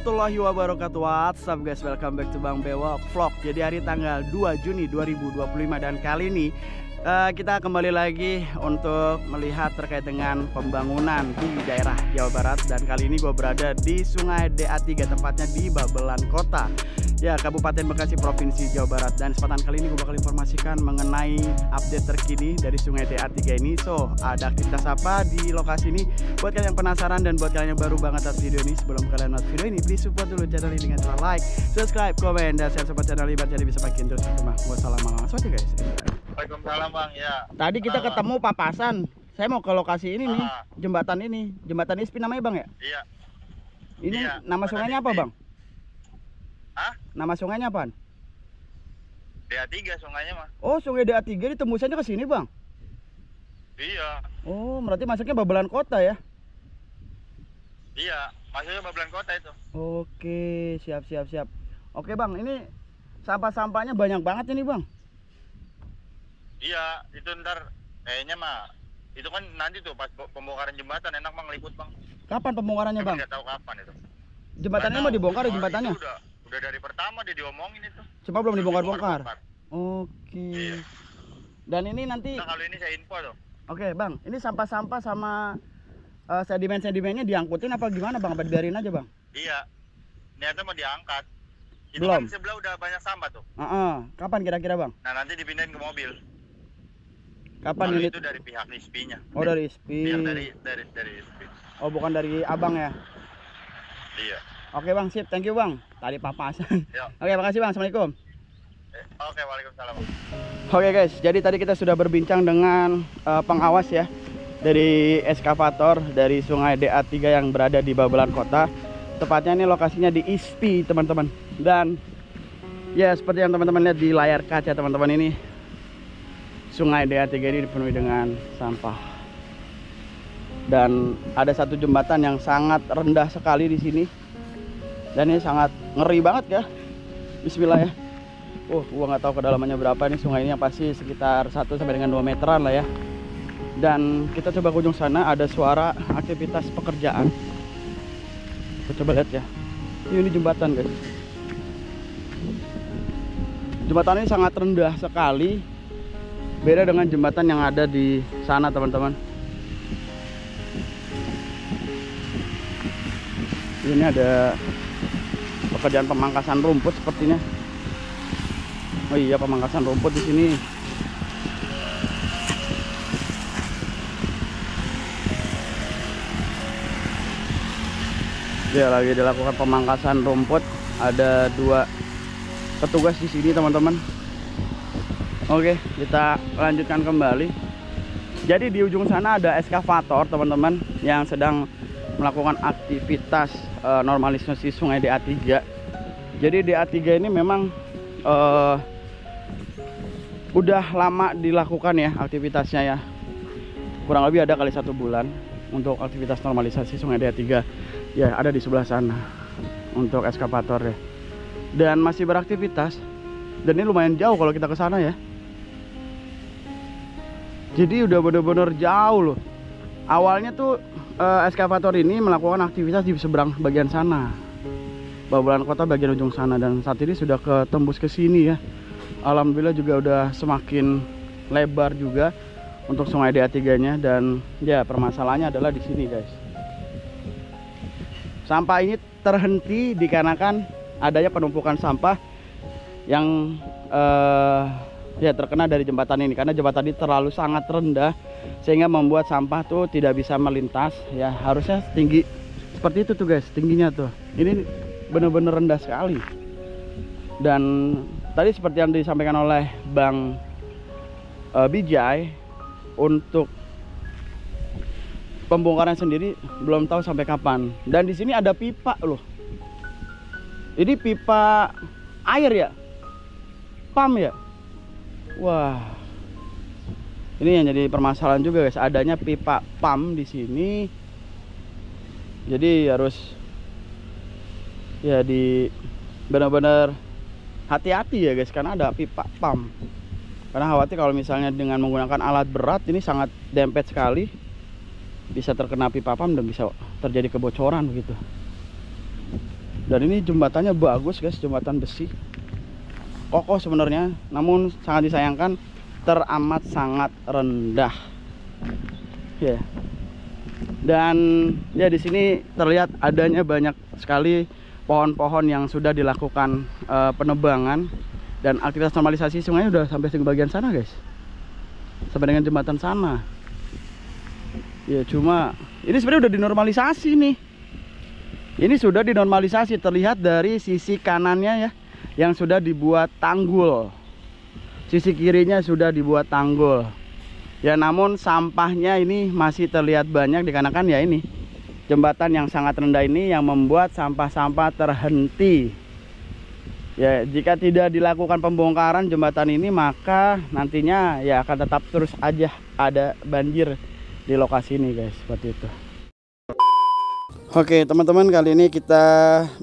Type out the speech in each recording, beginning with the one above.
warahmatullahi wabarakatuh. What's up guys, welcome back to Bang Bewok Vlog. Jadi hari tanggal 2 Juni 2025 dan kali ini kita kembali lagi untuk melihat terkait dengan pembangunan di daerah Jawa Barat. Dan kali ini gue berada di Sungai DA3, tepatnya di Babelan Kota, ya, Kabupaten Bekasi, Provinsi Jawa Barat. Dan kesempatan kali ini gue bakal informasikan mengenai update terkini dari Sungai DA3 ini. So, ada aktivitas apa di lokasi ini? Buat kalian yang penasaran dan buat kalian yang baru banget atas video ini, sebelum kalian nonton video ini, please support dulu channel ini dengan cara like, subscribe, komen, dan share support channel ini biar jadi bisa makin terus berkembang. Wassalamualaikum guys. Waalaikumsalam Bang, ya. Tadi kita ketemu papasan. Saya mau ke lokasi ini nih, jembatan ini. Jembatan ISPI namanya Bang ya? Iya. Ini iya, nama sungainya apa Bang? Hah? Nama sungainya apaan? DA3 sungainya mah. Oh, Sungai DA3 ini tembusannya ke sini Bang? Iya. Oh, berarti masuknya Babelan Kota ya? Iya, masuknya Babelan Kota itu. Oke, siap. Oke Bang, ini sampah-sampahnya banyak banget ini Bang. Iya, itu ntar kayaknya mah itu kan nanti tuh pas pembongkaran jembatan enak Bang ngeliput Bang. Kapan pembongkarannya Bang? Nggak tahu kapan itu. Jembatannya mau dibongkar ya jembatannya? Udah dari pertama dia diomongin itu. Cuma belum dibongkar-bongkar. Oke. Iya. Dan ini nanti. Nah, kalau ini saya info tuh. Oke Bang, ini sampah-sampah sama sedimen-sedimennya diangkutin apa gimana Bang? Apa dibiarin aja Bang? Iya. Niatnya mau diangkat. Itu Belum. kan sebelah udah banyak sampah tuh. Kapan kira-kira Bang? Nah, nanti dipindahin ke mobil. Kapan Kalau ini? itu dari pihak ISPI-nya. Oh, dari ISPI. Yang dari ISPI. Oh, bukan dari Abang ya? Iya. Oke Bang, sip. Thank you Bang. Tadi papasan. Yo. Oke, makasih Bang. Assalamualaikum. Oke, waalaikumsalam. Oke guys, jadi tadi kita sudah berbincang dengan pengawas ya dari eskavator dari Sungai DA3 yang berada di Babelan Kota. Tepatnya ini lokasinya di ISPI teman-teman. Dan ya seperti yang teman-teman lihat di layar kaca teman-teman, ini Sungai DA3 ini dipenuhi dengan sampah. Dan ada satu jembatan yang sangat rendah sekali di sini. Dan ini sangat ngeri banget ya. Bismillah ya. Gua nggak tahu kedalamannya berapa nih sungai ini, yang pasti sekitar 1 sampai dengan 2 meteran lah ya. Dan kita coba ke ujung sana, ada suara aktivitas pekerjaan. Kita coba lihat ya. Ini jembatan guys. Jembatan ini sangat rendah sekali. Beda dengan jembatan yang ada di sana teman-teman. Ini ada pekerjaan pemangkasan rumput sepertinya. Oh iya, pemangkasan rumput di sini. Ya, lagi dilakukan pemangkasan rumput. Ada 2 petugas di sini teman-teman. Oke, kita lanjutkan kembali. Jadi di ujung sana ada eskavator teman-teman yang sedang melakukan aktivitas normalisasi Sungai DA3. Jadi DA3 ini memang udah lama dilakukan ya aktivitasnya ya. Kurang lebih ada kali 1 bulan untuk aktivitas normalisasi Sungai DA3. Ya, ada di sebelah sana untuk eskavator ya. Dan masih beraktivitas. Dan ini lumayan jauh kalau kita ke sana ya. Jadi udah bener-bener jauh loh. Awalnya tuh eskavator ini melakukan aktivitas di seberang bagian sana, Babelan Kota bagian ujung sana, dan saat ini sudah tembus ke sini ya. Alhamdulillah juga udah semakin lebar juga untuk Sungai DA3-nya. Dan ya, permasalahannya adalah di sini guys. Sampah ini terhenti dikarenakan adanya penumpukan sampah yang ya terkena dari jembatan ini, karena jembatan ini terlalu sangat rendah sehingga membuat sampah tuh tidak bisa melintas ya. Harusnya tinggi seperti itu tuh guys, tingginya tuh. Ini bener-bener rendah sekali. Dan tadi seperti yang disampaikan oleh Bang Bijay, untuk pembongkaran sendiri belum tahu sampai kapan. Dan di sini ada pipa loh. Ini pipa air ya? Pam ya? Wah, ini yang jadi permasalahan juga guys, adanya pipa pam di sini. Jadi harus ya benar-benar hati-hati ya guys, karena ada pipa pam. Karena khawatir kalau misalnya dengan menggunakan alat berat ini sangat dempet sekali, bisa terkena pipa pam dan bisa terjadi kebocoran begitu. Dan ini jembatannya bagus guys, jembatan besi kokoh sebenarnya, namun sangat disayangkan teramat sangat rendah ya. Dan ya di sini terlihat adanya banyak sekali pohon-pohon yang sudah dilakukan penebangan, dan aktivitas normalisasi sungai udah sampai ke bagian sana guys, sampai dengan jembatan sana ya. Cuma ini sebenarnya udah dinormalisasi nih, ini sudah dinormalisasi, terlihat dari sisi kanannya ya yang sudah dibuat tanggul, sisi kirinya sudah dibuat tanggul ya. Namun sampahnya ini masih terlihat banyak dikarenakan ya ini jembatan yang sangat rendah ini yang membuat sampah-sampah terhenti ya. Jika tidak dilakukan pembongkaran jembatan ini, maka nantinya ya akan tetap terus aja ada banjir di lokasi ini guys, seperti itu. Oke teman-teman, kali ini kita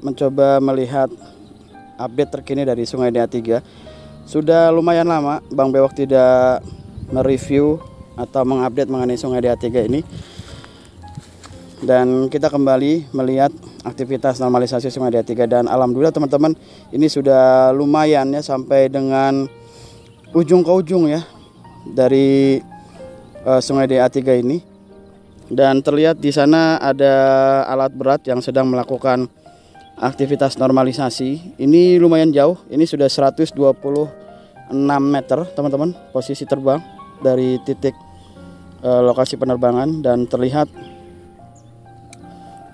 mencoba melihat update terkini dari Sungai DA3. Sudah lumayan lama Bang Bewok tidak mereview atau mengupdate mengenai Sungai DA3 ini, dan kita kembali melihat aktivitas normalisasi Sungai DA3. Dan alhamdulillah teman-teman, ini sudah lumayan ya, sampai dengan ujung ke ujung ya dari Sungai DA3 ini. Dan terlihat di sana ada alat berat yang sedang melakukan aktivitas normalisasi. Ini lumayan jauh, ini sudah 126 meter teman-teman posisi terbang dari titik lokasi penerbangan, dan terlihat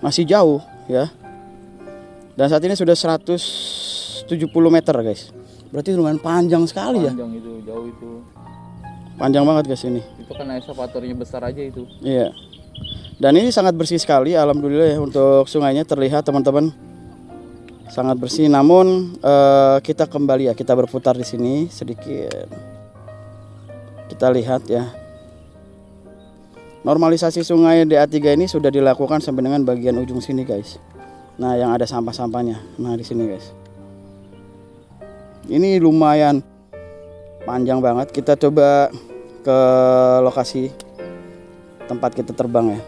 masih jauh ya. Dan saat ini sudah 170 meter guys, berarti lumayan panjang sekali ya. Panjang itu, jauh itu. Panjang banget guys ini. Itu kan eskavatornya besar aja itu. Iya. Dan ini sangat bersih sekali, alhamdulillah ya, untuk sungainya terlihat teman-teman sangat bersih. Namun kita kembali ya, kita berputar di sini sedikit. Kita lihat ya. Normalisasi Sungai DA3 ini sudah dilakukan sampai dengan bagian ujung sini guys. Nah, yang ada sampah-sampahnya. Nah, di sini guys. Ini lumayan panjang banget. Kita coba ke lokasi tempat kita terbang ya.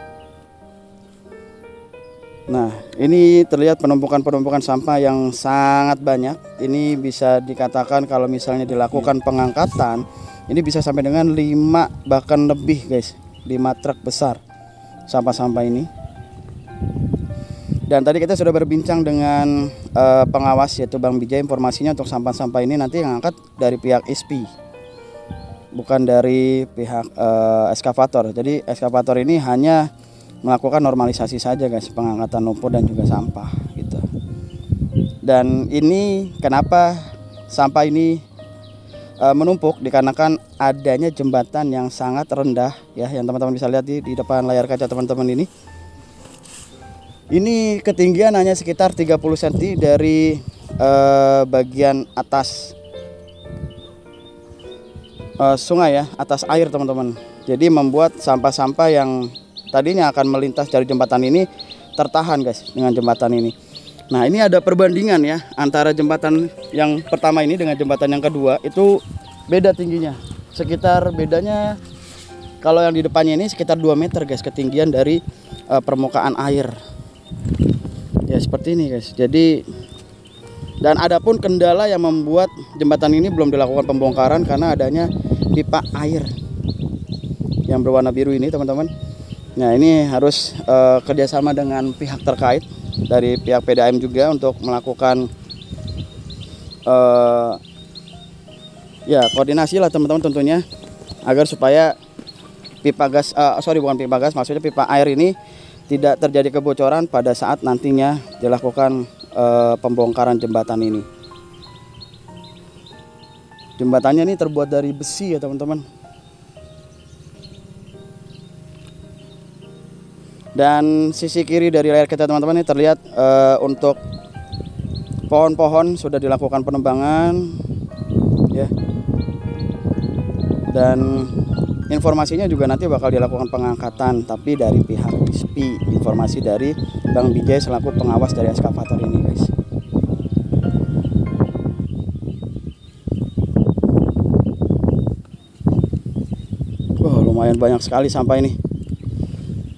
Nah, ini terlihat penumpukan sampah yang sangat banyak. Ini bisa dikatakan kalau misalnya dilakukan pengangkatan, ini bisa sampai dengan 5 bahkan lebih guys, 5 truk besar sampah-sampah ini. Dan tadi kita sudah berbincang dengan pengawas yaitu Bang Bijay. Informasinya untuk sampah-sampah ini nanti yang angkat dari pihak SP, bukan dari pihak eskavator. Jadi eskavator ini hanya melakukan normalisasi saja guys, pengangkatan lumpur dan juga sampah gitu. Dan ini kenapa sampah ini menumpuk, dikarenakan adanya jembatan yang sangat rendah ya, yang teman-teman bisa lihat di depan layar kaca teman-teman ini. Ini ketinggian hanya sekitar 30 cm dari bagian atas sungai ya, atas air teman-teman. Jadi membuat sampah-sampah yang tadinya akan melintas dari jembatan ini tertahan guys dengan jembatan ini. Nah, ini ada perbandingan ya antara jembatan yang pertama ini dengan jembatan yang kedua, itu beda tingginya. Sekitar bedanya kalau yang di depannya ini sekitar 2 meter guys ketinggian dari permukaan air. Ya seperti ini guys. Jadi, dan adapun kendala yang membuat jembatan ini belum dilakukan pembongkaran karena adanya pipa air yang berwarna biru ini teman-teman. Nah, ini harus kerjasama dengan pihak terkait dari pihak PDAM juga untuk melakukan ya koordinasi lah teman-teman tentunya, agar supaya pipa gas, bukan pipa gas, maksudnya pipa air ini tidak terjadi kebocoran pada saat nantinya dilakukan pembongkaran jembatan ini. Jembatannya ini terbuat dari besi ya teman-teman. Dan sisi kiri dari layar kita teman-teman ini terlihat untuk pohon-pohon sudah dilakukan penebangan ya. Dan informasinya juga nanti bakal dilakukan pengangkatan, tapi dari pihak SP. Informasi dari Bang Bijay selaku pengawas dari eskavator ini guys. Lumayan banyak sekali sampah ini.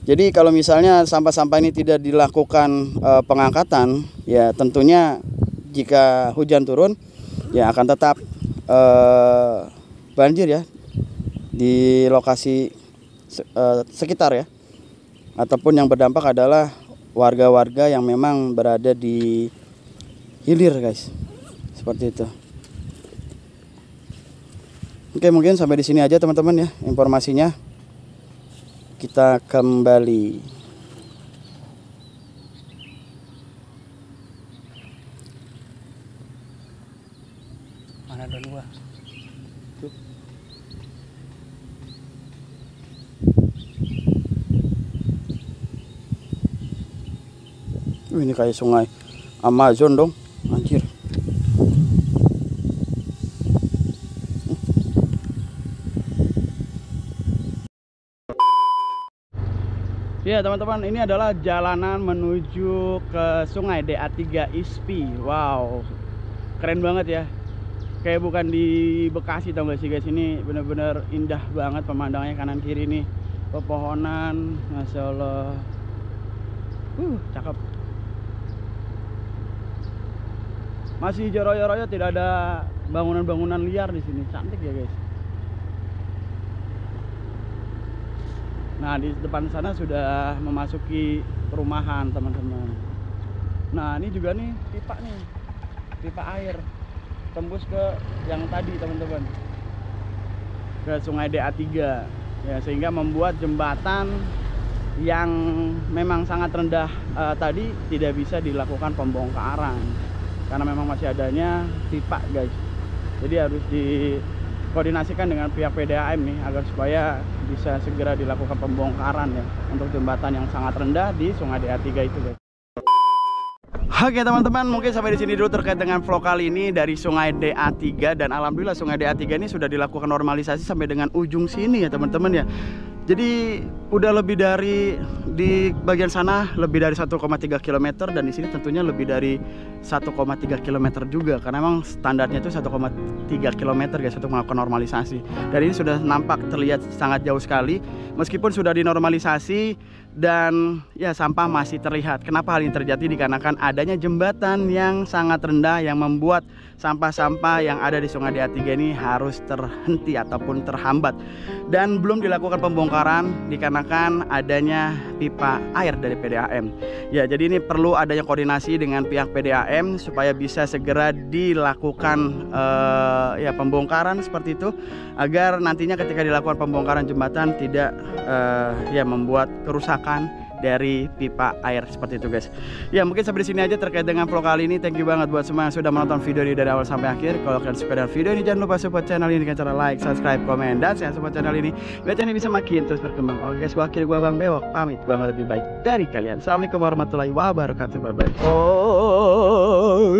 Jadi kalau misalnya sampah-sampah ini tidak dilakukan pengangkatan, ya tentunya jika hujan turun ya akan tetap banjir ya di lokasi sekitar ya. Ataupun yang berdampak adalah warga-warga yang memang berada di hilir guys. Seperti itu. Oke, mungkin sampai di sini aja teman-teman ya informasinya. Kita kembali. Mana ada dua? Tuh. Ini kayak sungai Amazon dong, anjir. Ya teman-teman, ini adalah jalanan menuju ke sungai DA3 ISPI. Wow, keren banget ya. Kayak bukan di Bekasi tau gak sih guys. Ini bener-bener indah banget pemandangannya, kanan kiri nih pepohonan, Masya Allah. Cakep. Masih joroyo-royo, tidak ada bangunan-bangunan liar di sini. Cantik ya guys. Nah, di depan sana sudah memasuki perumahan teman-teman. Nah, ini juga nih pipa air tembus ke yang tadi teman-teman, ke sungai DA3 ya, sehingga membuat jembatan yang memang sangat rendah tadi tidak bisa dilakukan pembongkaran karena memang masih adanya pipa guys. Jadi harus dikoordinasikan dengan pihak PDAM nih agar supaya bisa segera dilakukan pembongkaran ya untuk jembatan yang sangat rendah di sungai DA3 itu guys. Oke teman-teman, mungkin sampai di sini dulu terkait dengan vlog kali ini dari sungai DA3. Dan alhamdulillah sungai DA3 ini sudah dilakukan normalisasi sampai dengan ujung sini ya teman-teman ya. Jadi udah lebih dari, di bagian sana lebih dari 1,3 km, dan di sini tentunya lebih dari 1,3 km juga karena memang standarnya itu 1,3 km guys untuk melakukan normalisasi. Dan ini sudah nampak terlihat sangat jauh sekali meskipun sudah dinormalisasi, dan ya sampah masih terlihat. Kenapa hal ini terjadi? Dikarenakan adanya jembatan yang sangat rendah yang membuat sampah-sampah yang ada di sungai DA3 ini harus terhenti ataupun terhambat, dan belum dilakukan pembongkaran dikarenakan adanya pipa air dari PDAM. Ya, jadi ini perlu adanya koordinasi dengan pihak PDAM supaya bisa segera dilakukan ya pembongkaran seperti itu, agar nantinya ketika dilakukan pembongkaran jembatan tidak ya membuat kerusakan dari pipa air seperti itu guys. Ya, mungkin sampai di sini aja terkait dengan vlog kali ini. Thank you banget buat semua yang sudah menonton video ini dari awal sampai akhir. Kalau kalian suka dengan video ini, jangan lupa support channel ini dengan cara like, subscribe, komen, dan share support channel ini biar channel ini bisa makin terus berkembang. Oke guys, gua akhir Bang Bewok pamit, gua lebih baik dari kalian. Assalamualaikum warahmatullahi wabarakatuh. Bye bye. Oh.